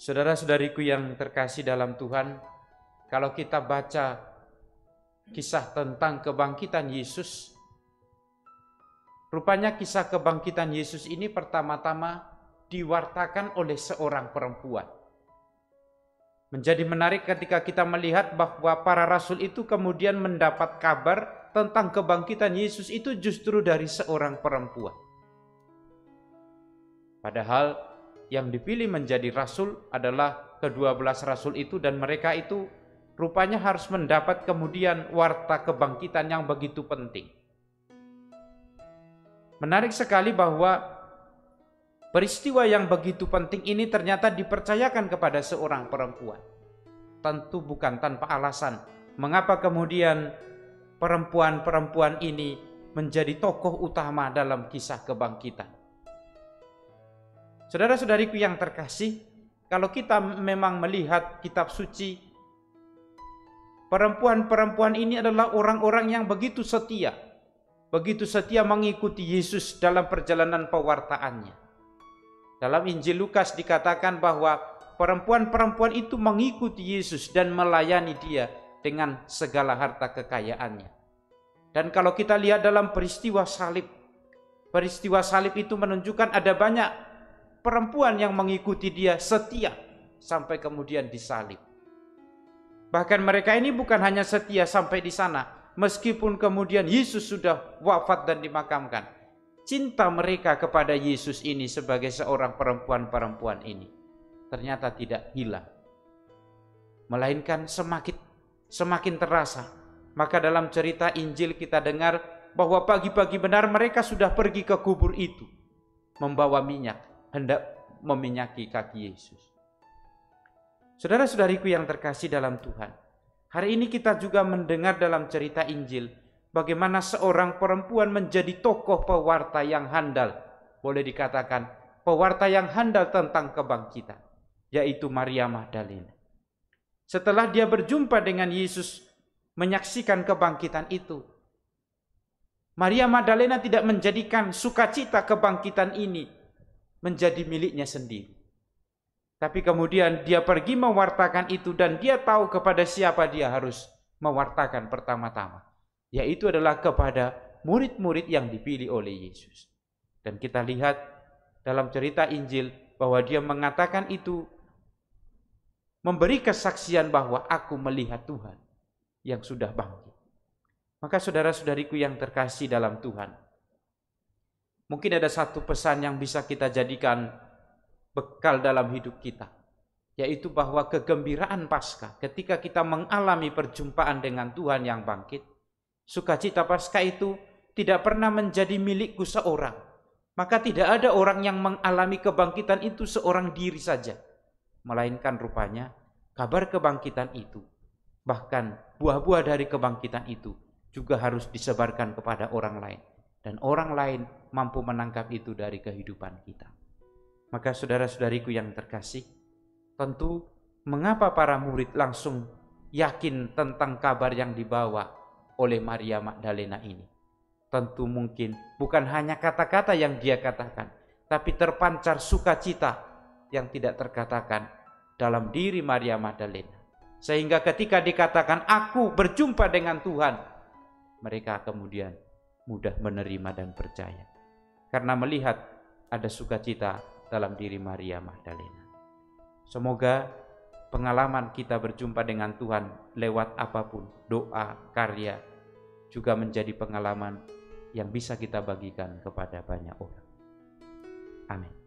Saudara-saudariku yang terkasih dalam Tuhan, kalau kita baca kisah tentang kebangkitan Yesus, rupanya kisah kebangkitan Yesus ini pertama-tama diwartakan oleh seorang perempuan. Menjadi menarik ketika kita melihat bahwa para rasul itu kemudian mendapat kabar tentang kebangkitan Yesus itu justru dari seorang perempuan. Padahal yang dipilih menjadi rasul adalah ke-12 rasul itu, dan mereka itu rupanya harus mendapat kemudian warta kebangkitan yang begitu penting. Menarik sekali bahwa peristiwa yang begitu penting ini ternyata dipercayakan kepada seorang perempuan. Tentu bukan tanpa alasan mengapa kemudian perempuan-perempuan ini menjadi tokoh utama dalam kisah kebangkitan. Saudara-saudariku yang terkasih, kalau kita memang melihat kitab suci, perempuan-perempuan ini adalah orang-orang yang begitu setia mengikuti Yesus dalam perjalanan pewartaannya. Dalam Injil Lukas dikatakan bahwa perempuan-perempuan itu mengikuti Yesus dan melayani dia dengan segala harta kekayaannya. Dan kalau kita lihat dalam peristiwa salib itu menunjukkan ada banyak perempuan yang mengikuti dia setia sampai kemudian disalib. Bahkan mereka ini bukan hanya setia sampai di sana, meskipun kemudian Yesus sudah wafat dan dimakamkan. Cinta mereka kepada Yesus ini sebagai seorang perempuan-perempuan ini ternyata tidak hilang, melainkan semakin terasa. Maka dalam cerita Injil kita dengar bahwa pagi-pagi benar mereka sudah pergi ke kubur itu membawa minyak, hendak meminyaki kaki Yesus. Saudara-saudariku yang terkasih dalam Tuhan, hari ini kita juga mendengar dalam cerita Injil bagaimana seorang perempuan menjadi tokoh pewarta yang handal, boleh dikatakan pewarta yang handal tentang kebangkitan, yaitu Maria Magdalena. Setelah dia berjumpa dengan Yesus, menyaksikan kebangkitan itu, Maria Magdalena tidak menjadikan sukacita kebangkitan ini menjadi miliknya sendiri. Tapi kemudian dia pergi mewartakan itu, dan dia tahu kepada siapa dia harus mewartakan pertama-tama, yaitu adalah kepada murid-murid yang dipilih oleh Yesus. Dan kita lihat dalam cerita Injil bahwa dia mengatakan itu, memberi kesaksian bahwa aku melihat Tuhan yang sudah bangkit. Maka saudara-saudariku yang terkasih dalam Tuhan, mungkin ada satu pesan yang bisa kita jadikan bekal dalam hidup kita, yaitu bahwa kegembiraan Paskah ketika kita mengalami perjumpaan dengan Tuhan yang bangkit, sukacita Paskah itu tidak pernah menjadi milikku seorang. Maka tidak ada orang yang mengalami kebangkitan itu seorang diri saja, melainkan rupanya kabar kebangkitan itu, bahkan buah-buah dari kebangkitan itu juga harus disebarkan kepada orang lain, dan orang lain mampu menangkap itu dari kehidupan kita. Maka saudara-saudariku yang terkasih, tentu mengapa para murid langsung yakin tentang kabar yang dibawa oleh Maria Magdalena ini? Tentu mungkin bukan hanya kata-kata yang dia katakan, tapi terpancar sukacita yang tidak terkatakan dalam diri Maria Magdalena. Sehingga ketika dikatakan aku berjumpa dengan Tuhan, mereka kemudian mudah menerima dan percaya, karena melihat ada sukacita dalam diri Maria Magdalena. Semoga pengalaman kita berjumpa dengan Tuhan lewat apapun, doa, karya, juga menjadi pengalaman yang bisa kita bagikan kepada banyak orang. Amin.